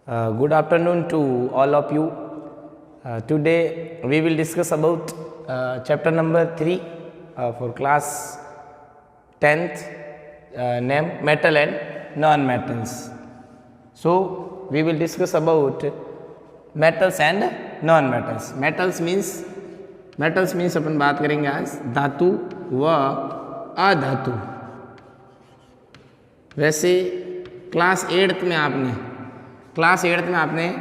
Good afternoon to all of you. Today we will discuss about chapter number 3 for class 10th, named metal and non-metals. So we will discuss about metals and non-metals. Metals means अपन बात करेंगे आज धातु व अधातु। वैसे class 8th में आपने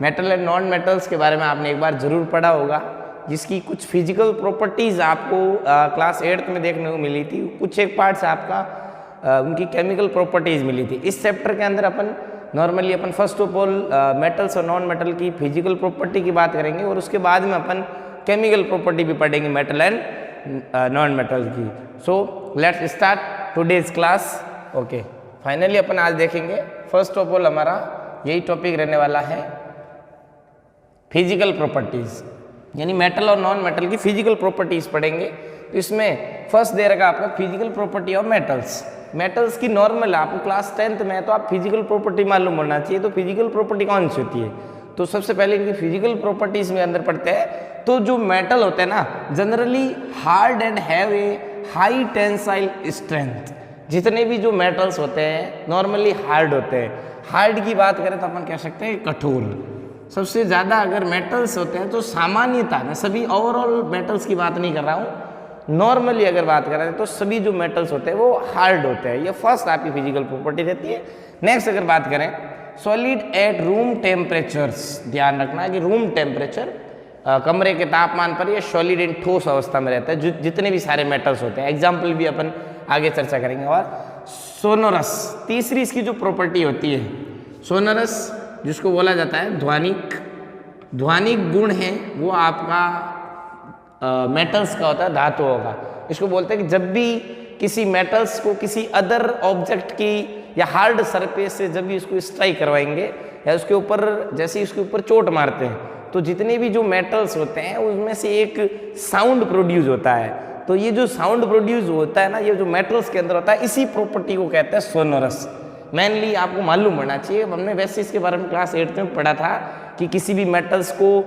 metal and non metals के बारे में आपने एक बार ज़रूर पढ़ा होगा, जिसकी कुछ फिजिकल प्रॉपर्टीज़ आपको क्लास 8th में देखने को मिली थी। कुछ एक पार्ट से आपका उनकी केमिकल प्रॉपर्टीज़ मिली थी। इस चैप्टर के अंदर अपन normally first of all metals और नॉन मेटल की फिजिकल प्रॉपर्टी की बात करेंगे और उसके बाद में अपन केमिकल प्रॉपर्टी भी पढ़ेंगे मेटल एंड नॉन मेटल की। So let's start today's class. Okay, finally अपन आज देखेंगे फर्स्ट ऑफ ऑल हमारा यही टॉपिक रहने वाला है फिजिकल प्रॉपर्टीज, यानी मेटल और नॉन मेटल की फिजिकल प्रॉपर्टीज पढ़ेंगे। तो इसमें फर्स्ट दे रखा आपका फिजिकल प्रॉपर्टी ऑफ मेटल्स की नॉर्मल आपको क्लास 10th में है तो आप फिजिकल प्रॉपर्टी मालूम होना चाहिए। तो फिजिकल प्रॉपर्टी कौन सी होती है, तो सबसे पहले इनकी फिजिकल प्रॉपर्टीज में अंदर पढ़ते हैं। तो जो मेटल होते हैं ना, generally hard and have a high tensile strength. जितने भी जो मेटल्स होते हैं नॉर्मली हार्ड होते हैं। हार्ड की बात करें तो अपन कह सकते हैं कठोर। सबसे ज़्यादा अगर मेटल्स होते हैं तो सामान्यता, मैं सभी ओवरऑल मेटल्स की बात नहीं कर रहा हूँ, नॉर्मली अगर बात करें तो सभी जो मेटल्स होते हैं वो हार्ड होते हैं। ये फर्स्ट आपकी फिजिकल प्रॉपर्टी रहती है। नेक्स्ट अगर बात करें सॉलिड एट रूम टेम्परेचर्स, ध्यान रखना कि रूम टेम्परेचर कमरे के तापमान पर ये सॉलिड इन ठोस अवस्था में रहता है जितने भी सारे मेटल्स होते हैं। एग्जाम्पल भी अपन आगे चर्चा करेंगे। और सोनोरस, तीसरी इसकी जो प्रॉपर्टी होती है सोनोरस, जिसको बोला जाता है ध्वनिक गुण है, वो आपका मेटल्स का होता है, धातुओं का। इसको बोलते हैं कि जब भी किसी मेटल्स को किसी अदर ऑब्जेक्ट की या हार्ड सरफेस से जब भी इसको स्ट्राइक करवाएंगे या उसके ऊपर जैसे उसके ऊपर चोट मारते हैं तो जितने भी जो मेटल्स होते हैं उसमें से एक साउंड प्रोड्यूस होता है। तो ये जो साउंड प्रोड्यूस होता है ना, ये जो मेटल्स के अंदर होता है, इसी प्रॉपर्टी को कहते हैं सोनोरस। मेनली आपको मालूम होना चाहिए, हमने वैसे इसके बारे में क्लास 8th में पढ़ा था कि किसी भी मेटल्स को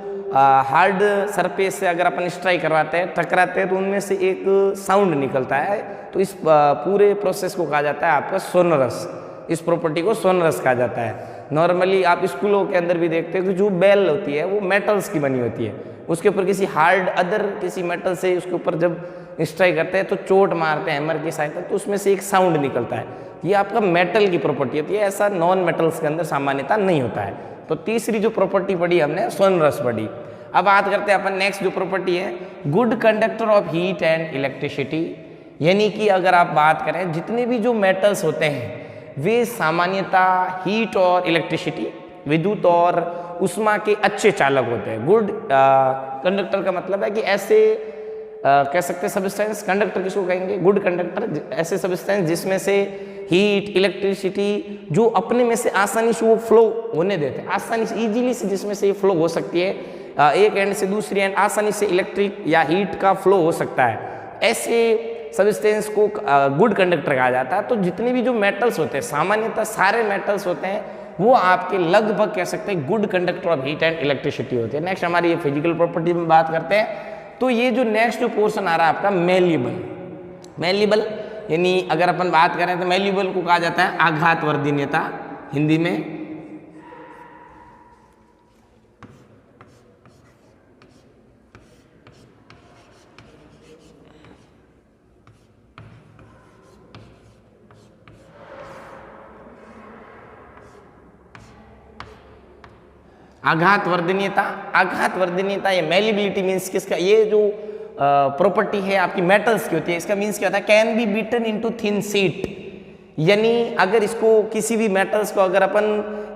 हार्ड सरफेस से अगर अपन स्ट्राइक करवाते हैं, टकराते हैं, तो उनमें से एक साउंड निकलता है। तो इस पूरे प्रोसेस को कहा जाता है आपका सोनोरस। इस प्रॉपर्टी को सोनोरस कहा जाता है। नॉर्मली आप स्कूलों के अंदर भी देखते हो कि जो बेल होती है वो मेटल्स की बनी होती है, उसके ऊपर किसी हार्ड अदर किसी मेटल से उसके ऊपर जब स्ट्राइक करते हैं तो चोट मारते हैं हैमर की सहायता, तो उसमें से एक साउंड निकलता है। ये आपका मेटल की प्रॉपर्टी होती है, ऐसा नॉन मेटल्स के अंदर सामान्यता नहीं होता है। तो तीसरी जो प्रॉपर्टी पढ़ी हमने सोनोरस पढ़ी। अब बात करते हैं अपन नेक्स्ट जो प्रॉपर्टी है good conductor of heat and electricity, यानी कि अगर आप बात करें जितने भी जो मेटल्स होते हैं वे सामान्यता हीट और इलेक्ट्रिसिटी, विद्युत और उष्मा के अच्छे चालक होते हैं। गुड कंडक्टर का मतलब है कि ऐसे कह सकते हैं सब्सटेंस, कंडक्टर किसको कहेंगे, गुड कंडक्टर, ऐसे सब्सटेंस जिसमें से हीट इलेक्ट्रिसिटी जो अपने में से आसानी से वो फ्लो होने देते हैं, आसानी से इजीली से जिसमें से ये फ्लो हो सकती है, एक एंड से दूसरी एंड आसानी से इलेक्ट्रिक या हीट का फ्लो हो सकता है, ऐसे सब्सटेंस को गुड कंडक्टर कहा जाता है। तो जितने भी जो मेटल्स होते हैं, सामान्यतः सारे मेटल्स होते हैं, वो आपके लगभग कह सकते हैं good conductor of heat and electricity होती है। नेक्स्ट हमारी ये फिजिकल प्रॉपर्टी में बात करते हैं। तो ये जो नेक्स्ट जो पोर्शन आ रहा है आपका मेलिबल, यानी अगर अपन बात करें तो मेलिबल को कहा जाता है आघातवर्धनीयता हिंदी में। आघातवर्धनीयता ये मेलिबिलिटी मीन्स किसका, ये जो प्रॉपर्टी है आपकी मेटल्स की होती है, इसका मीन्स क्या होता है, can be beaten into thin sheet, यानी अगर इसको किसी भी मेटल्स को अगर अपन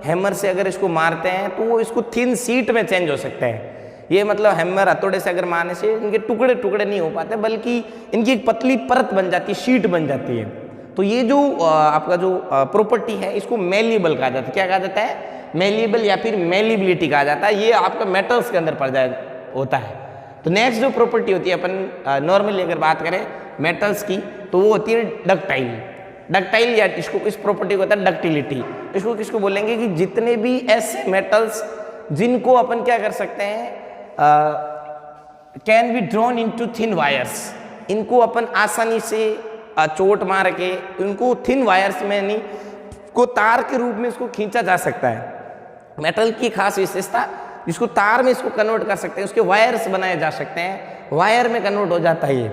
हैमर से अगर इसको मारते हैं तो वो इसको थिन शीट में चेंज हो सकते हैं। ये मतलब हैमर हथौड़े से अगर मारने से इनके टुकड़े टुकड़े नहीं हो पाते, बल्कि इनकी एक पतली परत बन जाती है, शीट बन जाती है। तो ये जो आपका जो प्रॉपर्टी है इसको मेलिबल कहा जाता है। क्या कहा जाता है, मेलिबल या फिर मेलिबिलिटी कहा जाता है। ये आपका मेटल्स के अंदर पड़ जाए होता है। तो नेक्स्ट जो प्रॉपर्टी होती है अपन नॉर्मली अगर बात करें मेटल्स की, तो वो होती है डक्टाइल। डक्टाइल, या इसको इस प्रॉपर्टी को होता है डक्टिलिटी। इसको किसको बोलेंगे कि जितने भी ऐसे मेटल्स जिनको अपन क्या कर सकते हैं, can be drawn into thin wires, इनको अपन आसानी से चोट मार के इनको थिन वायर्स में नहीं को तार के रूप में इसको खींचा जा सकता है। मेटल की खास विशेषता, इसको तार में इसको कन्वर्ट कर सकते हैं, उसके वायर्स बनाए जा सकते हैं, वायर में कन्वर्ट हो जाता है ये।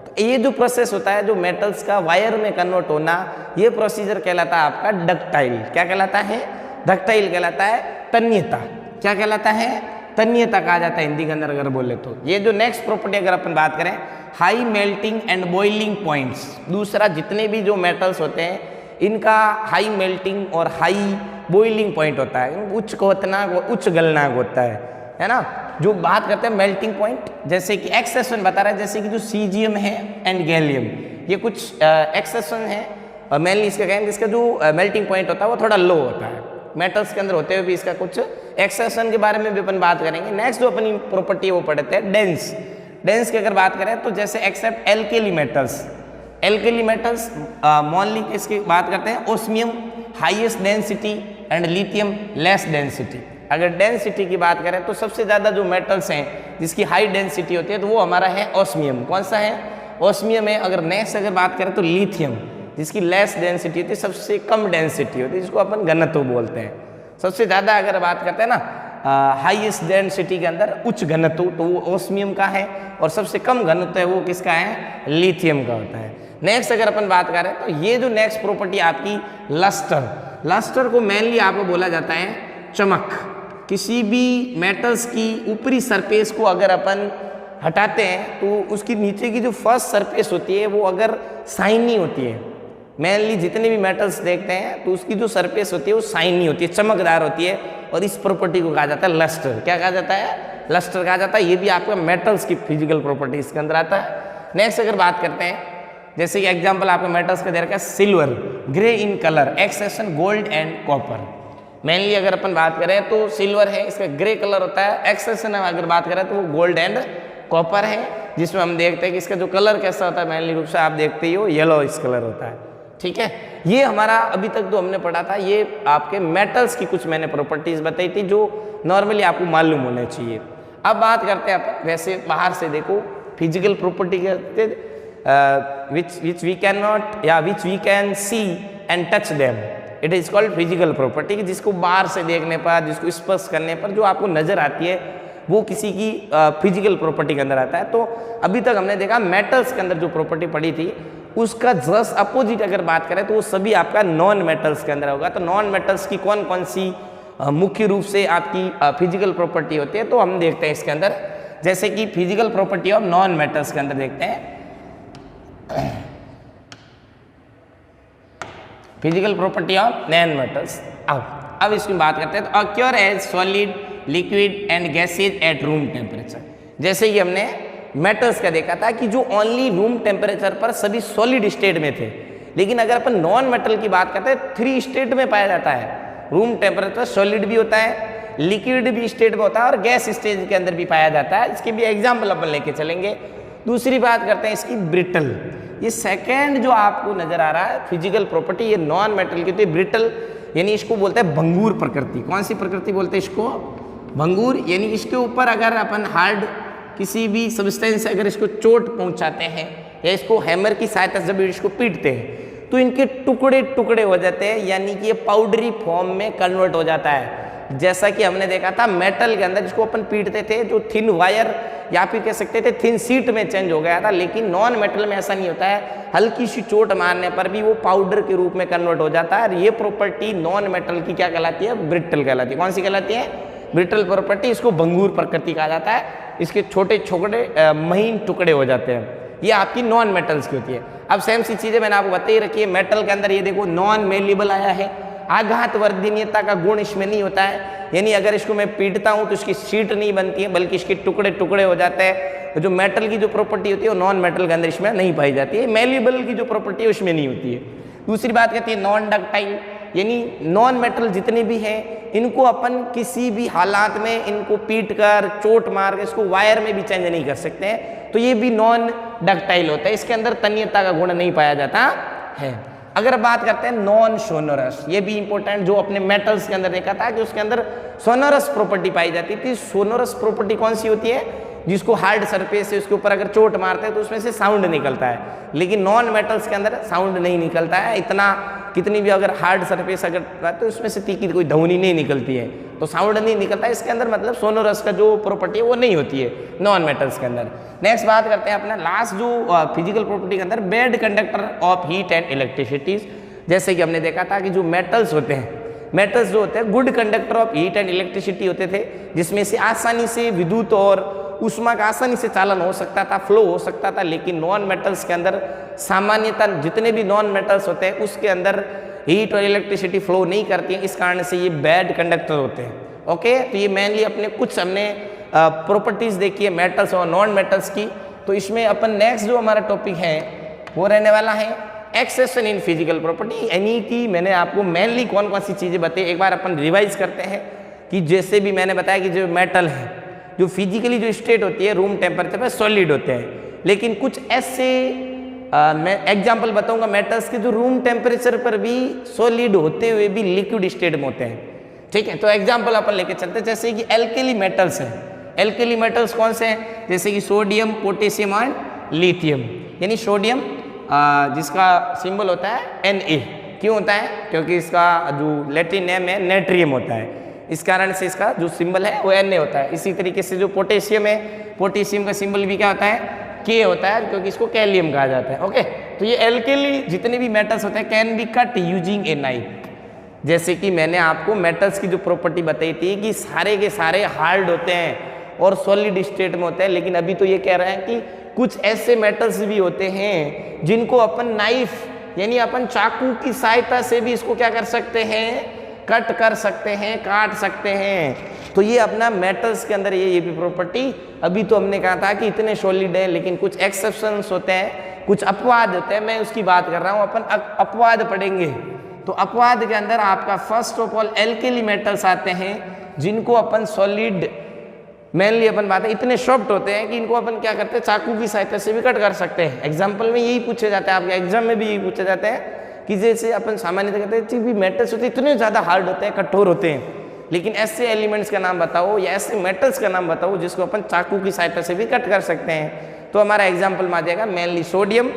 तो ये जो प्रोसेस होता है, जो मेटल्स का वायर में कन्वर्ट होना, ये प्रोसीजर कहलाता है आपका डक्टाइल। क्या कहलाता है? डक्टाइल कहलाता है। तन्यता, क्या कहलाता है? तन्यता कहा जाता है हिंदी के अंदर अगर बोले तो। ये जो नेक्स्ट प्रॉपर्टी अगर अपन बात करें, high melting and boiling points. दूसरा, जितने भी जो मेटल्स होते हैं इनका हाई मेल्टिंग और हाई बॉइलिंग पॉइंट होता है, उच्च क्वथनांक और उच्च गलनांक होता है ना। जो बात करते हैं मेल्टिंग पॉइंट, जैसे कि एक्सेसन बता रहा है, जैसे कि जो सीजियम है एंड गैलियम, ये कुछ एक्सेसन है और मेनली इसका कहेंगे, इसका जो मेल्टिंग पॉइंट होता है वो थोड़ा लो होता है। मेटल्स के अंदर होते हुए भी इसका कुछ एक्सेसन के बारे में भी अपन बात करेंगे। नेक्स्ट जो अपनी प्रॉपर्टी है वो पढ़ते हैं डेंस। डेंस की अगर बात करें तो जैसे except alkali metals, alkali metals mainly किसकी बात करते हैं? Osmium highest density and lithium less density. अगर डेंसिटी की बात करें तो सबसे ज़्यादा जो मेटल्स हैं जिसकी हाई डेंसिटी होती है तो वो हमारा है ओस्मियम। कौन सा है? ओस्मियम है। अगर नेक्स्ट अगर बात करें तो लिथियम, जिसकी लेस डेंसिटी होती है, सबसे कम डेंसिटी होती है, जिसको अपन घनत्व बोलते हैं। सबसे ज़्यादा अगर बात करते हैं ना हाईएस्ट डेंसिटी के अंदर उच्च घनत्व, तो वो ओस्मियम का है, और सबसे कम घनत्व है वो किसका है? लिथियम का होता है। नेक्स्ट अगर अपन बात करें तो ये जो नेक्स्ट प्रॉपर्टी आपकी लस्टर, लस्टर को मेनली आपको बोला जाता है चमक। किसी भी मेटल्स की ऊपरी सरफेस को अगर अपन हटाते हैं तो उसकी नीचे की जो फर्स्ट सरफेस होती है वो अगर शाइनी होती है, मेनली जितने भी मेटल्स देखते हैं तो उसकी जो सरफेस होती है वो शाइनी होती है, चमकदार होती है, और इस प्रॉपर्टी को कहा जाता है लस्टर। क्या कहा जाता है? लस्टर कहा जाता है। ये भी आपका मेटल्स की फिजिकल प्रॉपर्टी इसके अंदर आता है। नेक्स्ट अगर बात करते हैं, जैसे कि एग्जांपल आपको मेटल्स का दे रखा है silver, grey in colour, exception gold and copper. Mainly अगर अपन बात करें तो सिल्वर है, इसका ग्रे कलर होता है। एक्सेप्शन अगर बात करें तो वो गोल्ड एंड कॉपर है, जिसमें हम देखते हैं कि इसका जो कलर कैसा होता है, मेनली रूप से आप देखते ही हो येलो इस कलर होता है। ठीक है, ये हमारा अभी तक जो हमने पढ़ा था ये आपके मेटल्स की कुछ मैंने प्रॉपर्टीज बताई थी जो नॉर्मली आपको मालूम होने चाहिए। अब बात करते हैं अपन, वैसे बाहर से देखो फिजिकल प्रॉपर्टी कहते which we cannot या which we can see and touch them, it is called physical property, जिसको बाहर से देखने पर, जिसको स्पर्श करने पर जो आपको नजर आती है वो किसी की फिजिकल प्रॉपर्टी के अंदर आता है। तो अभी तक हमने देखा मेटल्स के अंदर जो प्रॉपर्टी पड़ी थी उसका जस्ट अपोजिट अगर बात करें तो वो सभी आपका नॉन मेटल्स के अंदर होगा। तो नॉन मेटल्स की कौन कौन सी मुख्य रूप से आपकी फिजिकल प्रॉपर्टी होती है तो हम देखते हैं इसके अंदर, जैसे कि physical property of non metals के अंदर देखते हैं physical property of non metals. अब इसकी बात करते हैं तो occur as solid, liquid and gases at room temperature. जैसे कि हमने मेटल्स का देखा था कि जो ओनली रूम टेम्परेचर पर सभी सॉलिड स्टेट में थे, लेकिन अगर अपन नॉन मेटल की बात करते हैं 3 स्टेट में पाया जाता है। रूम टेम्परेचर सॉलिड भी होता है, लिक्विड भी स्टेट में होता है और गैस स्टेज के अंदर भी पाया जाता है। इसके भी एग्जाम्पल अपन लेके चलेंगे। दूसरी बात करते हैं इसकी ब्रिटल। ये सेकेंड जो आपको नजर आ रहा है फिजिकल प्रॉपर्टी, ये नॉन मेटल की, तो ब्रिटल यानी इसको बोलते हैं भंगूर प्रकृति। कौन सी प्रकृति बोलते हैं इसको? भंगूर। यानी इसके ऊपर अगर अपन हार्ड किसी भी सब्सटेंस से अगर इसको चोट पहुंचाते हैं या इसको हैमर की सहायता से जब इसको पीटते हैं तो इनके टुकड़े टुकड़े हो जाते हैं, यानी कि ये पाउडरी फॉर्म में कन्वर्ट हो जाता है। जैसा कि हमने देखा था मेटल के अंदर जिसको अपन पीटते थे जो थिन वायर या फिर कह सकते थे थिन सीट में चेंज हो गया था, लेकिन नॉन मेटल में ऐसा नहीं होता है। हल्की सी चोट मारने पर भी वो पाउडर के रूप में कन्वर्ट हो जाता है। और ये प्रॉपर्टी नॉन मेटल की क्या कहलाती है? ब्रिटल कहलाती है। कौन सी कहलाती है? Brittle property. इसको भंगूर प्रकृति कहा जाता है। इसके छोटे छोटे महीन टुकड़े हो जाते हैं। ये आपकी नॉन मेटल्स की होती है। अब सेम सी चीजें मैंने आपको बताई रखी है। मेटल के अंदर ये देखो नॉन मेलेबल आया है, आघात वर्धनीयता का गुण इसमें नहीं होता है, यानी अगर इसको मैं पीटता हूं तो इसकी शीट नहीं बनती है बल्कि इसके टुकड़े टुकड़े हो जाते हैं। जो मेटल की जो प्रॉपर्टी होती है वो नॉन मेटल के अंदर इसमें नहीं पाई जाती है। मेलेबल की जो प्रॉपर्टी है उसमें नहीं होती है। दूसरी बात कहती है नॉन डक्टाइल, यानी नॉन मेटल जितने भी हैं इनको अपन किसी भी हालात में इनको पीट कर चोट मार कर इसको वायर में भी चेंज नहीं कर सकते हैं, तो ये भी नॉन डक्टाइल होता है। इसके अंदर तन्यता का गुण नहीं पाया जाता है। अगर बात करते हैं नॉन सोनोरस, ये भी इंपॉर्टेंट, जो अपने मेटल्स के अंदर देखा था कि उसके अंदर सोनोरस प्रॉपर्टी पाई जाती थी। सोनोरस प्रॉपर्टी कौन सी होती है? जिसको हार्ड सरफेस है उसके ऊपर अगर चोट मारते हैं तो उसमें से साउंड निकलता है, लेकिन नॉन मेटल्स के अंदर साउंड नहीं निकलता है। इतना कितनी भी अगर हार्ड सरफेस अगर तो उसमें से तीखी कोई ध्वनि नहीं निकलती है, तो साउंड नहीं निकलता है इसके अंदर, मतलब सोनोरस का जो प्रॉपर्टी है वो नहीं होती है नॉन मेटल्स के अंदर। नेक्स्ट बात करते हैं अपना लास्ट जो फिजिकल प्रॉपर्टी के अंदर, bad conductor of heat and electricities. जैसे कि हमने देखा था कि जो मेटल्स होते हैं, मेटल्स जो होते हैं good conductor of heat and electricity होते थे, जिसमें से आसानी से विद्युत और ऊष्मा का आसानी से चालन हो सकता था, फ्लो हो सकता था। लेकिन नॉन मेटल्स के अंदर सामान्यतः जितने भी नॉन मेटल्स होते हैं उसके अंदर हीट और इलेक्ट्रिसिटी फ्लो नहीं करती है, इस कारण से ये बैड कंडक्टर होते हैं। ओके, तो ये मेनली अपने कुछ हमने प्रॉपर्टीज देखी है मेटल्स और नॉन मेटल्स की। तो इसमें अपन नेक्स्ट जो हमारा टॉपिक है वो रहने वाला है एक्सेशन इन फिजिकल प्रॉपर्टी, यानी कि मैंने आपको मेनली कौन कौन सी चीज़ें बताई, एक बार अपन रिवाइज करते हैं। कि जैसे भी मैंने बताया कि जो मेटल है, जो फिजिकली जो स्टेट होती है रूम टेम्परेचर पर सॉलिड होते हैं, लेकिन कुछ ऐसे मैं एग्जांपल बताऊंगा मेटल्स के जो रूम टेम्परेचर पर भी सॉलिड होते हुए भी लिक्विड स्टेट में होते हैं। ठीक है, तो एग्जांपल अपन लेके चलते हैं। जैसे कि एल्केली मेटल्स हैं, एल्केली मेटल्स कौन से हैं? जैसे कि सोडियम, पोटेशियम एंड लिथियम। यानी सोडियम जिसका सिंबल होता है Na, क्यों होता है? क्योंकि इसका जो लैटिन नेम है नेट्रियम होता है, इस कारण से इसका जो सिंबल है वो Na होता है। इसी तरीके से जो पोटेशियम है, पोटेशियम का सिंबल भी क्या होता है? K होता है, क्योंकि इसको कैलियम कहा जाता है। ओके, तो ये एल्केली जितने भी मेटल्स होते हैं can be cut using a knife. जैसे कि मैंने आपको मेटल्स की जो प्रॉपर्टी बताई थी कि सारे के सारे हार्ड होते हैं और सॉलिड स्टेट में होते हैं, लेकिन अभी तो ये कह रहे हैं कि कुछ ऐसे मेटल्स भी होते हैं जिनको अपन नाइफ यानी अपन चाकू की सहायता से भी इसको क्या कर सकते हैं? कट कर सकते हैं, काट सकते हैं। तो ये अपना मेटल्स के अंदर ये भी प्रॉपर्टी। अभी तो हमने कहा था कि इतने सॉलिड है, लेकिन कुछ एक्सेप्शंस होते हैं, कुछ अपवाद होते हैं, मैं उसकी बात कर रहा हूँ। अपन अपवाद पढ़ेंगे, तो अपवाद के अंदर आपका first of all alkali metals आते हैं, जिनको अपन सॉलिड मेनली अपन बात है इतने सॉफ्ट होते हैं कि इनको अपन क्या करते हैं? चाकू की सहायता से भी कट कर सकते हैं। एग्जाम्पल में यही पूछे जाते हैं, आपके एग्जाम में भी यही पूछे जाते हैं कि जैसे अपन सामान्यतः कहते हैं भी मेटल्स होते हैं इतने ज़्यादा हार्ड होते हैं, कठोर होते हैं, लेकिन ऐसे एलिमेंट्स का नाम बताओ या ऐसे मेटल्स का नाम बताओ जिसको अपन चाकू की सहायता से भी कट कर सकते हैं। तो हमारा एग्जाम्पल में आ जाएगा mainly sodium,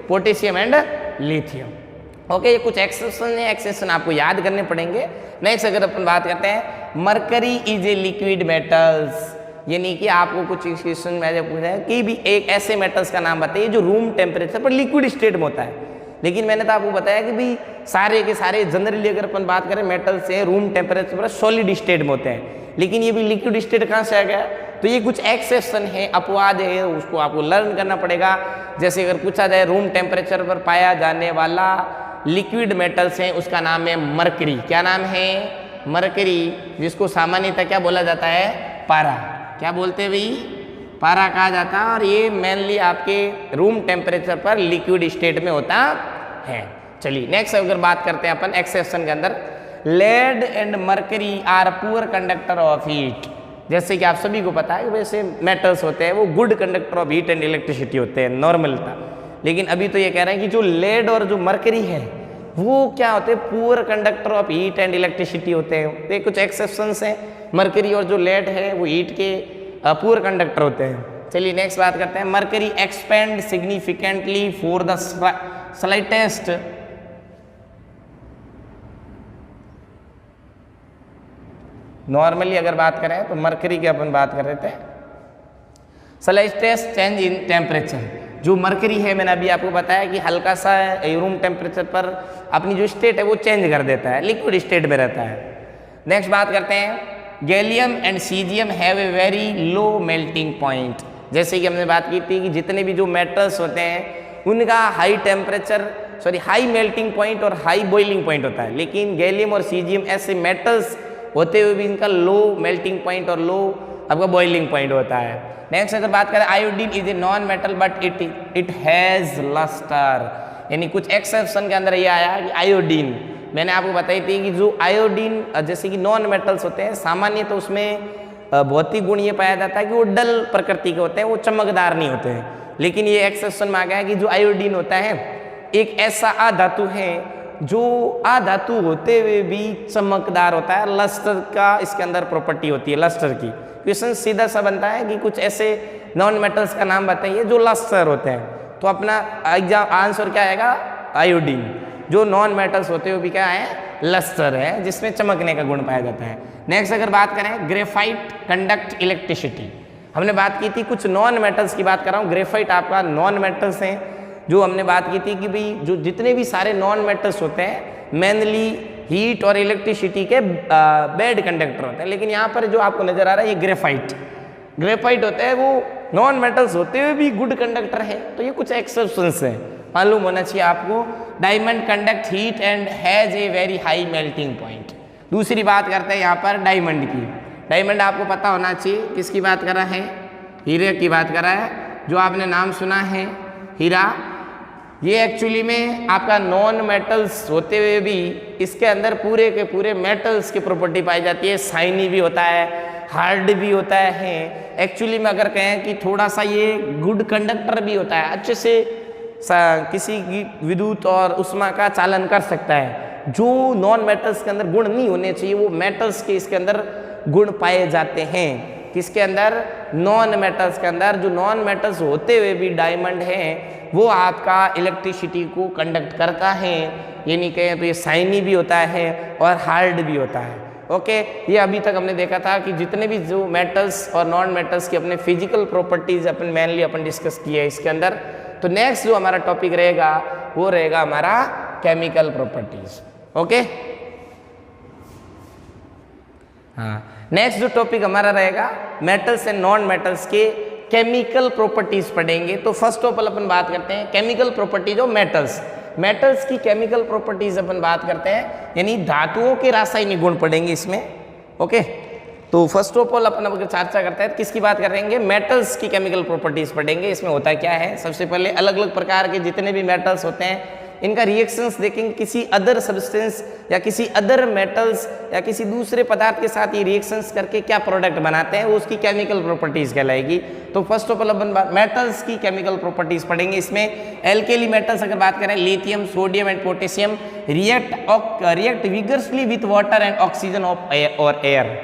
potassium and lithium. Okay, ये कुछ एक्सेप्शन है, एक्सेप्शन आपको याद करने पड़ेंगे। नेक्स्ट अगर अपन बात करते हैं mercury is a liquid metals, यानी कि आपको कुछ क्वेश्चन में पूछा है कि भी एक ऐसे मेटल्स का नाम बताइए जो रूम टेम्परेचर पर लिक्विड स्टेट में होता है। लेकिन मैंने तो आपको बताया कि भाई सारे के सारे जनरली अगर अपन बात करें मेटल्स से रूम टेम्परेचर पर सॉलिड स्टेट में होते हैं, लेकिन ये भी लिक्विड स्टेट कहाँ से आ गया? तो ये कुछ एक्सेप्शन है, अपवाद है, उसको आपको लर्न करना पड़ेगा। जैसे अगर पूछा जाए रूम टेम्परेचर पर पाया जाने वाला लिक्विड मेटल्स है, उसका नाम है मरकरी। क्या नाम है? मरकरी, जिसको सामान्यतः क्या बोला जाता है? पारा। क्या बोलते हैं भाई? पारा कहा जाता है। और ये मेनली आपके रूम टेम्परेचर पर लिक्विड स्टेट में होता है। चलिए नेक्स्ट अगर बात करते हैं अपन एक्सेप्शन के अंदर, lead and mercury are poor conductor of heat. जैसे कि आप सभी को पता है वैसे मेटल्स होते हैं वो good conductor of heat and electricity होते हैं नॉर्मल था, लेकिन अभी तो ये कह रहे हैं कि जो लेड और जो मरकरी है वो क्या होते हैं? Poor conductor of heat and electricity होते हैं। तो कुछ एक्सेप्शंस हैं, मरकरी और जो लेड है वो हीट के पुअर कंडक्टर होते हैं। चलिए नेक्स्ट बात करते हैं, mercury expand significantly for the slightest normally अगर बात करें तो मरकरी की अपन बात कर रहे थे स्लाइटेस्ट चेंज इन टेम्परेचर। जो मरकरी है मैंने अभी आपको बताया कि हल्का सा रूम टेम्परेचर पर अपनी जो स्टेट है वो चेंज कर देता है, लिक्विड स्टेट में रहता है। नेक्स्ट बात करते हैं, gallium and caesium have a very low melting point. जैसे कि हमने बात की थी कि जितने भी जो मेटल्स होते हैं उनका हाई मेल्टिंग पॉइंट और हाई बॉइलिंग पॉइंट होता है, लेकिन गैलियम और सीजियम ऐसे मेटल्स होते हुए भी इनका लो मेल्टिंग पॉइंट और लो आपका बॉइलिंग पॉइंट होता है। नेक्स्ट अगर बात करें, iodine is a non metal but it has lustre. यानी कुछ एक्सेप्शन के अंदर ये आया कि आयोडीन, मैंने आपको बताई थी कि जो आयोडीन जैसे कि नॉन मेटल्स होते हैं सामान्य तो उसमें भौतिक गुण ये पाया जाता है कि वो डल प्रकृति के होते हैं, वो चमकदार नहीं होते हैं। लेकिन ये एक्सेप्शन में आ गया है कि जो आयोडीन होता है एक ऐसा अधातु है जो अधातु होते हुए भी चमकदार होता है, लस्टर का इसके अंदर प्रॉपर्टी होती है, लस्टर की। क्वेश्चन सीधा सा बनता है कि कुछ ऐसे नॉन मेटल्स का नाम बताइए जो लस्टर होते हैं, तो अपना एग्जाम आंसर क्या आएगा, आयोडीन। जो नॉन मेटल्स होते हुए भी क्या है, लस्टर है, जिसमें चमकने का गुण पाया जाता है। नेक्स्ट अगर बात करें, ग्रेफाइट कंडक्ट इलेक्ट्रिसिटी। हमने बात की थी कुछ नॉन मेटल्स की बात कर रहा हूँ, ग्रेफाइट आपका नॉन मेटल्स हैं, जो हमने बात की थी कि भाई जो जितने भी सारे नॉन मेटल्स होते हैं मेनली हीट और इलेक्ट्रिसिटी के बैड कंडक्टर होते हैं, लेकिन यहाँ पर जो आपको नजर आ रहा है ये ग्रेफाइट होता है, वो नॉन मेटल्स होते हुए भी गुड कंडक्टर है। तो ये कुछ एक्सेप्शंस हैं, मालूम होना चाहिए आपको। Diamond conduct heat and has a very high melting point. दूसरी बात करते हैं यहाँ पर डायमंड की। डायमंड आपको पता होना चाहिए किसकी बात कर रहा है, हीरे की बात कर रहा है। जो आपने नाम सुना है हीरा, ये एक्चुअली में आपका नॉन मेटल्स होते हुए भी इसके अंदर पूरे के पूरे मेटल्स की प्रॉपर्टी पाई जाती है। शाइनी भी होता है, हार्ड भी होता है। एक्चुअली में अगर कहें कि थोड़ा सा ये गुड कंडक्टर भी होता है, अच्छे से किसी की विद्युत और उष्मा का चालन कर सकता है। जो नॉन मेटल्स के अंदर गुण नहीं होने चाहिए वो मेटल्स के इसके अंदर गुण पाए जाते हैं। किसके अंदर, नॉन मेटल्स के अंदर। जो नॉन मेटल्स होते हुए भी डायमंड है वो आपका इलेक्ट्रिसिटी को कंडक्ट करता है, ये नहीं कहें तो ये शाइनी भी होता है और हार्ड भी होता है। ओके, ये अभी तक हमने देखा था कि जितने भी जो मेटल्स और नॉन मेटल्स की अपने फिजिकल प्रॉपर्टीज मेनली अपन डिस्कस किए हैं इसके अंदर। तो नेक्स्ट जो हमारा टॉपिक रहेगा वो रहेगा हमारा केमिकल प्रॉपर्टीज। ओके, हाँ, नेक्स्ट जो टॉपिक हमारा रहेगा मेटल्स एंड नॉन मेटल्स के केमिकल प्रॉपर्टीज पढ़ेंगे। तो फर्स्ट ऑफ ऑल अपन बात करते हैं केमिकल प्रॉपर्टीज ऑफ मेटल्स की केमिकल प्रॉपर्टीज अपन बात करते हैं, यानी धातुओं के रासायनिक गुण पढ़ेंगे इसमें। ओके, तो फर्स्ट ऑफ ऑल अपन अगर चर्चा करते हैं किसकी बात करेंगे, मेटल्स की केमिकल प्रॉपर्टीज पढ़ेंगे। इसमें होता क्या है, सबसे पहले अलग अलग प्रकार के जितने भी मेटल्स होते हैं इनका रिएक्शंस देखेंगे, किसी अदर सब्सटेंस या किसी अदर मेटल्स या किसी दूसरे पदार्थ के साथ ये रिएक्शंस करके क्या प्रोडक्ट बनाते हैं वो उसकी केमिकल प्रॉपर्टीज कहलाएगी। तो फर्स्ट ऑफ ऑल अपन मेटल्स की केमिकल प्रॉपर्टीज पढ़ेंगे। इसमें एल्केली मेटल्स अगर बात करें, lithium, sodium and potassium react vigorously with water and oxygen और एयर।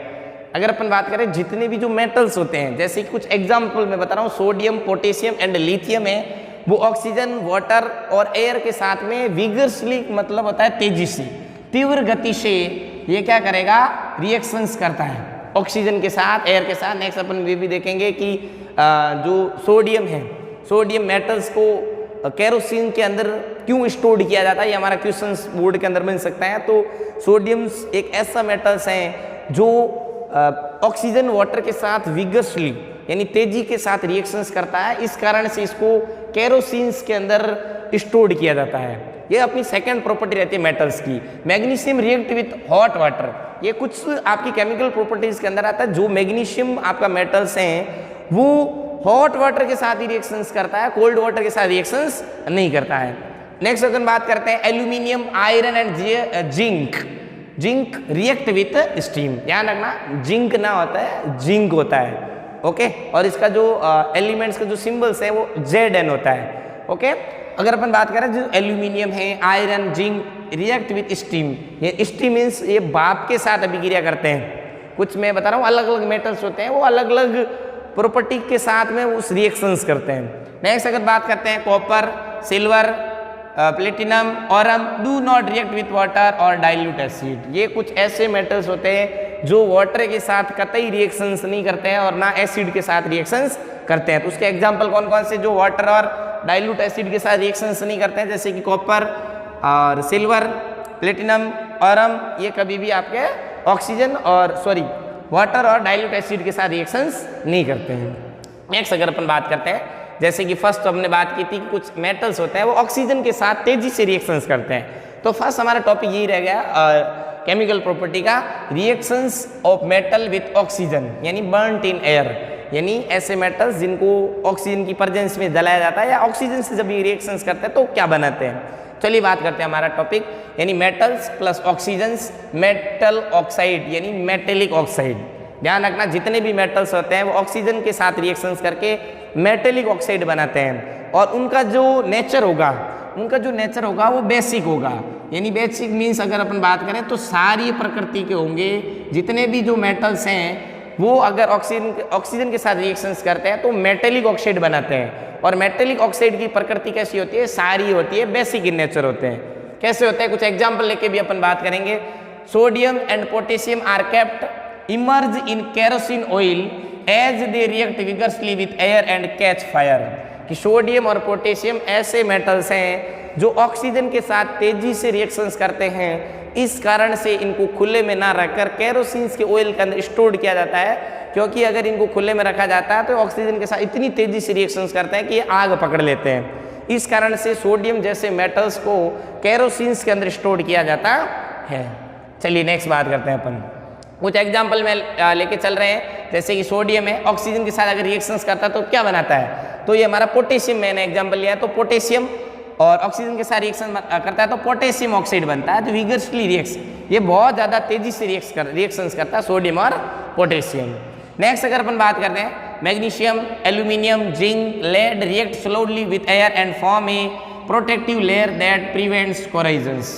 अगर अपन बात करें जितने भी जो मेटल्स होते हैं, जैसे कुछ एग्जाम्पल मैं बता रहा हूँ, सोडियम, पोटेशियम एंड लिथियम है, वो ऑक्सीजन, वाटर और एयर के साथ में विगरसली मतलब होता है तेजी से, तीव्र गति से ये क्या करेगा, रिएक्शंस करता है ऑक्सीजन के साथ, एयर के साथ। नेक्स्ट अपन ये भी देखेंगे कि जो सोडियम है, सोडियम मेटल्स को केरोसिन के अंदर क्यों स्टोर किया जाता है, ये हमारा क्वेश्चन बोर्ड के अंदर बन सकता है। तो सोडियम एक ऐसा मेटल्स है जो ऑक्सीजन वाटर के साथ विगरसली यानी तेजी के साथ रिएक्शंस करता है, इस कारण से इसको केरोसिन्स के अंदर स्टोर्ड किया जाता है। ये अपनी सेकंड प्रॉपर्टी रहती है मेटल्स की। Magnesium react with hot water, ये कुछ आपकी केमिकल प्रॉपर्टीज के अंदर आता है। जो मैग्नीशियम आपका मेटल्स हैं वो हॉट वाटर के साथ ही रिएक्शंस करता है, कोल्ड वाटर के साथ रिएक्शंस नहीं करता है। नेक्स्ट अपन बात करते हैं aluminium, iron and zinc react with steam. ध्यान रखना, जिंक ना होता है, जिंक होता है। ओके, और इसका जो एलिमेंट्स का जो सिंबल्स है वो Zn होता है। ओके, अगर अपन बात करें जो एल्यूमिनियम है, iron, zinc react with steam, ये स्टीम मीन्स ये भाप के साथ अभिक्रिया करते हैं। कुछ मैं बता रहा हूँ अलग अलग मेटल्स होते हैं वो अलग अलग प्रॉपर्टी के साथ में उस रिएक्शंस करते हैं। नेक्स्ट अगर बात करते हैं copper, silver, platinum, Aurum do not react with water और डाइल्यूट एसिड। ये कुछ ऐसे मेटल्स होते हैं जो वाटर के साथ कतई रिएक्शंस नहीं करते हैं और ना एसिड के साथ रिएक्शंस करते हैं। तो उसके एग्जांपल कौन कौन से जो वाटर और डाइल्यूट एसिड के साथ रिएक्शंस नहीं करते हैं, जैसे कि कॉपर और सिल्वर, प्लेटिनम, ऑरम, ये कभी भी आपके ऑक्सीजन और वाटर और डाइल्यूट एसिड के साथ रिएक्शंस नहीं करते हैं। नेक्स्ट अगर अपन बात करते हैं, जैसे कि फर्स्ट हमने बात की थी कि कुछ मेटल्स होते हैं वो ऑक्सीजन के साथ तेजी से रिएक्शंस करते हैं। तो फर्स्ट हमारा टॉपिक यही रह गया केमिकल प्रॉपर्टी का, reactions of metal with oxygen यानी बर्नट इन एयर, यानी ऐसे मेटल्स जिनको ऑक्सीजन की प्रेजेंस में जलाया जाता है या ऑक्सीजन से जब ये रिएक्शंस करते हैं तो क्या बनाते हैं। चलिए बात करते हैं हमारा टॉपिक, यानी metals plus oxygens, metal oxide यानी मेटेलिक ऑक्साइड। ध्यान रखना, जितने भी मेटल्स होते हैं वो ऑक्सीजन के साथ रिएक्शंस करके मेटेलिक ऑक्साइड बनाते हैं और उनका जो नेचर होगा उनका जो नेचर होगा वो बेसिक होगा। यानी बेसिक मीन्स अगर अपन बात करें तो सारी प्रकृति के होंगे, जितने भी जो मेटल्स हैं वो अगर ऑक्सीजन के साथ रिएक्शंस करते हैं तो मेटेलिक ऑक्साइड बनाते हैं। और मेटेलिक ऑक्साइड की प्रकृति कैसी होती है? सारी होती है, बेसिक इन नेचर होते हैं। कैसे होते हैं? कुछ एग्जाम्पल लेके भी अपन बात करेंगे। Sodium and potassium are kept immerse in kerosene oil as they react vigorously with air and catch fire. कि सोडियम और पोटेशियम ऐसे मेटल्स हैं जो ऑक्सीजन के साथ तेजी से रिएक्शंस करते हैं, इस कारण से इनको खुले में ना रखकर केरोसिन के ऑयल के अंदर स्टोर किया जाता है, क्योंकि अगर इनको खुले में रखा जाता है तो ऑक्सीजन के साथ इतनी तेजी से रिएक्शंस करते हैं कि ये आग पकड़ लेते हैं। इस कारण से सोडियम जैसे मेटल्स को केरोसिन के अंदर स्टोर किया जाता है। चलिए नेक्स्ट बात करते हैं अपन। कुछ एग्जाम्पल में लेके चल रहे हैं, जैसे कि सोडियम है, ऑक्सीजन के साथ अगर रिएक्शंस करता है तो क्या बनाता है? तो ये हमारा पोटेशियम, मैंने एग्जाम्पल लिया है, तो पोटेशियम और ऑक्सीजन के साथ रिएक्शन करता है तो पोटेशियम ऑक्साइड बनता है, तो विगरसली रिएक्ट्स। ये बहुत ज़्यादा तेजी से रिएक्शंस करता है सोडियम और पोटेशियम। नेक्स्ट अगर अपन बात करते हैं, magnesium, aluminium, zinc, lead react slowly with air and form a protective layer that prevents corrosions.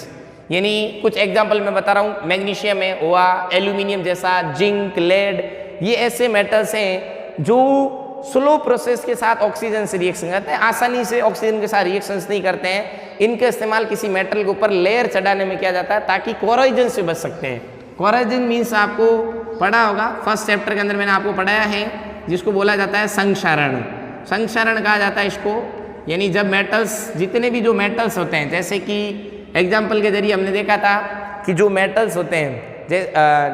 यानी कुछ एग्जाम्पल मैं बता रहा हूँ, मैग्नीशियम है हुआ, एल्यूमिनियम जैसा, जिंक, लेड, ये ऐसे मेटल्स हैं जो स्लो प्रोसेस के साथ ऑक्सीजन से रिएक्शन करते हैं, आसानी से ऑक्सीजन के साथ रिएक्शंस नहीं करते हैं। इनका इस्तेमाल किसी मेटल के ऊपर लेयर चढ़ाने में किया जाता है ताकि कोरोजन से बच सकते हैं। कोरोजन मीन्स आपको पढ़ा होगा, फर्स्ट चैप्टर के अंदर मैंने आपको पढ़ाया है, जिसको बोला जाता है संक्षारण। संक्षारण कहा जाता है इसको। यानी जब मेटल्स, जितने भी जो मेटल्स होते हैं, जैसे कि एग्जाम्पल के जरिए हमने देखा था कि जो मेटल्स होते हैं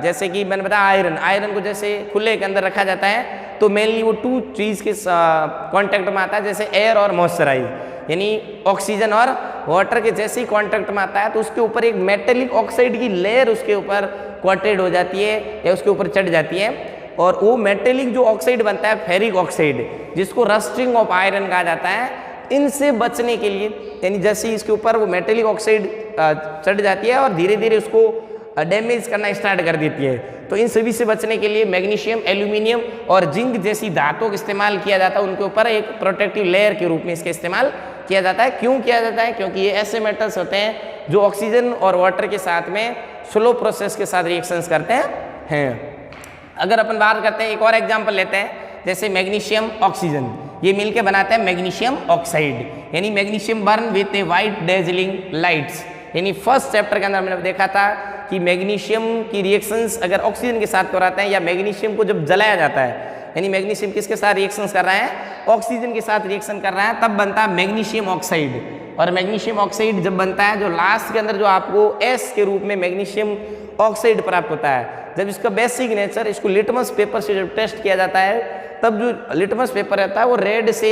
जैसे कि मैंने बताया आयरन को जैसे खुले के अंदर रखा जाता है तो मेनली वो टू चीज़ के कांटेक्ट में आता है, जैसे एयर और मॉइस्चराइज। यानी ऑक्सीजन और वाटर के जैसे ही कांटेक्ट में आता है तो उसके ऊपर एक मेटेलिक ऑक्साइड की लेयर उसके ऊपर कोटेड हो जाती है या उसके ऊपर चढ़ जाती है, और वो मेटेलिक जो ऑक्साइड बनता है फेरिक ऑक्साइड, जिसको रस्टिंग ऑफ आयरन कहा जाता है। इनसे बचने के लिए, यानी जैसे इसके ऊपर वो मेटेलिक ऑक्साइड चढ़ जाती है और धीरे धीरे उसको डैमेज करना स्टार्ट कर देती है, तो इन सभी से बचने के लिए मैग्नीशियम, एल्यूमिनियम और जिंक जैसी धातुओं का इस्तेमाल किया जाता है। उनके ऊपर एक प्रोटेक्टिव लेयर के रूप में इसका इस्तेमाल किया जाता है। क्यों किया जाता है? क्योंकि ये ऐसे मेटल्स होते हैं जो ऑक्सीजन और वाटर के साथ में स्लो प्रोसेस के साथ रिएक्शंस करते हैं। अगर अपन बात करते हैं, एक और एग्जाम्पल लेते हैं, जैसे मैग्नीशियम, ऑक्सीजन, ये मिलके बनाते हैं मैग्नीशियम ऑक्साइड। यानी magnesium burn with A white dazzling lights. यानी फर्स्ट चैप्टर के अंदर मैंने देखा था कि मैग्नीशियम की रिएक्शंस अगर ऑक्सीजन के साथ कराते हैं या मैग्नीशियम को जब जलाया जाता है, यानी मैग्नीशियम किसके साथ रिएक्शंस कर रहा है? ऑक्सीजन के साथ रिएक्शन कर रहा है, तब बनता है मैग्नीशियम ऑक्साइड। और मैग्नीशियम ऑक्साइड जब बनता है, जो लास्ट के अंदर जो आपको एस के रूप में मैग्नीशियम ऑक्साइड प्राप्त होता है, जब इसका बेसिक नेचर, इसको लिटमस पेपर से जब टेस्ट किया जाता है, तब जो लिटमस पेपर रहता है वो रेड से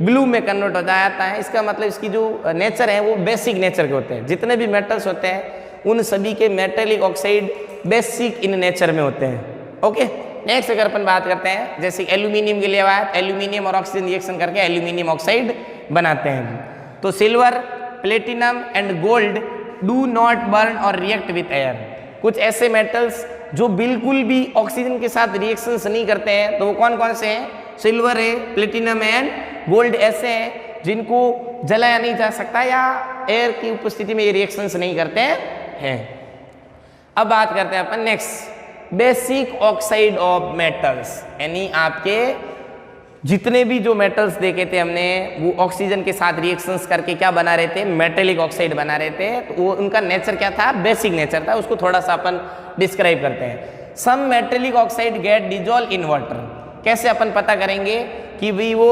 ब्लू में कन्वर्ट हो जाता है। इसका मतलब इसकी जो नेचर है वो बेसिक नेचर के होते हैं। जितने भी मेटल्स होते हैं उन सभी के metallic oxide basic in nature में होते हैं। ओके, नेक्स्ट अगर अपन बात करते हैं, जैसे एल्यूमिनियम के लिए आया, एल्यूमिनियम और ऑक्सीजन रिएक्शन करके एल्यूमिनियम ऑक्साइड बनाते हैं। तो silver, platinum and gold do not burn और रिएक्ट विथ एयर। कुछ ऐसे मेटल्स जो बिल्कुल भी ऑक्सीजन के साथ रिएक्शंस नहीं करते हैं, तो वो कौन कौन से हैं? सिल्वर है, प्लेटिनम एंड गोल्ड ऐसे हैं जिनको जलाया नहीं जा सकता या एयर की उपस्थिति में ये रिएक्शंस नहीं करते हैं। अब बात करते हैं अपन next, basic oxide of metals. यानी आपके जितने भी जो मेटल्स देखे थे हमने, वो ऑक्सीजन के साथ रिएक्शंस करके क्या बना रहे थे? मेटेलिक ऑक्साइड बना रहे थे। तो वो उनका नेचर क्या था? बेसिक नेचर था। उसको थोड़ा सा अपन डिस्क्राइब करते हैं। Some metallic oxide get dissolve in water. कैसे अपन पता करेंगे कि भाई वो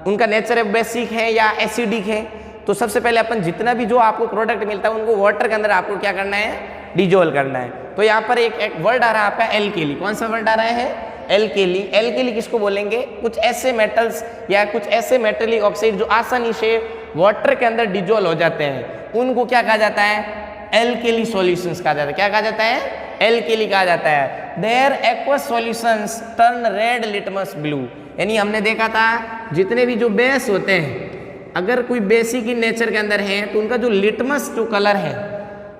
उनका नेचर बेसिक है या एसिडिक है? तो सबसे पहले अपन जितना भी जो आपको प्रोडक्ट मिलता है उनको वाटर के अंदर आपको क्या करना है? डिजोल्व करना है। तो यहाँ पर एक वर्ड आ रहा है आपका एल्केली। कौन सा वर्ड आ रहा है? एल्केली। एल्केली किसको बोलेंगे? कुछ ऐसे मेटल्स या कुछ ऐसे मेटेलिक ऑक्साइड जो आसानी से वाटर के अंदर डिजोल्व हो जाते हैं, उनको क्या कहा जाता है? एल्केली सॉल्यूशंस कहा जाता है। क्या कहा जाता है? एल्केली कहा जाता है। Their aqueous solutions turn red litmus blue. यानी हमने देखा था जितने भी जो बेस होते हैं, अगर कोई बेसिक इन नेचर के अंदर है तो उनका जो लिटमस जो कलर है,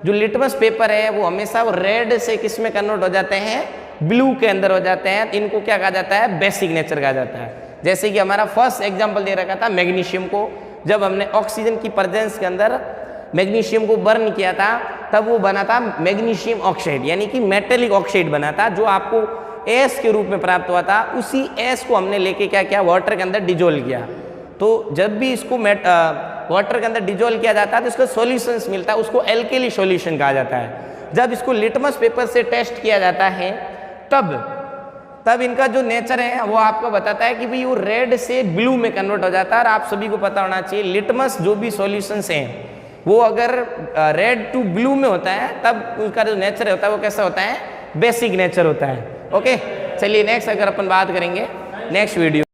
जो लिटमस पेपर है, वो हमेशा वो रेड से किस में कन्वर्ट हो जाते हैं? ब्लू के अंदर हो जाते हैं। इनको क्या कहा जाता है? बेसिक नेचर कहा जाता है। जैसे कि हमारा फर्स्ट एग्जांपल दे रखा था मैग्नीशियम को। जब हमने ऑक्सीजन की प्रेजेंस के अंदर मैग्नीशियम को बर्न किया था तब वो बना था मैग्नीशियम ऑक्साइड, यानी कि मेटेलिक ऑक्साइड बना था, जो आपको एस के रूप में प्राप्त हुआ था। उसी एस को हमने लेके क्या किया, वाटर के अंदर डिजोल्व किया। तो जब भी इसको वाटर के अंदर डिजोल्व किया जाता है तो इसका सॉल्यूशंस मिलता है, उसको एल्केली सॉल्यूशन कहा जाता है। जब इसको लिटमस पेपर से टेस्ट किया जाता है तब इनका जो नेचर है वो आपको बताता है कि भाई वो रेड से ब्लू में कन्वर्ट हो जाता है। और आप सभी को पता होना चाहिए लिटमस जो भी सॉल्यूशंस हैं वो अगर रेड टू ब्लू में होता है तब उसका जो नेचर होता है वो कैसा होता है, बेसिक नेचर होता है। ओके, चलिए नेक्स्ट अगर अपन बात करेंगे नेक्स्ट वीडियो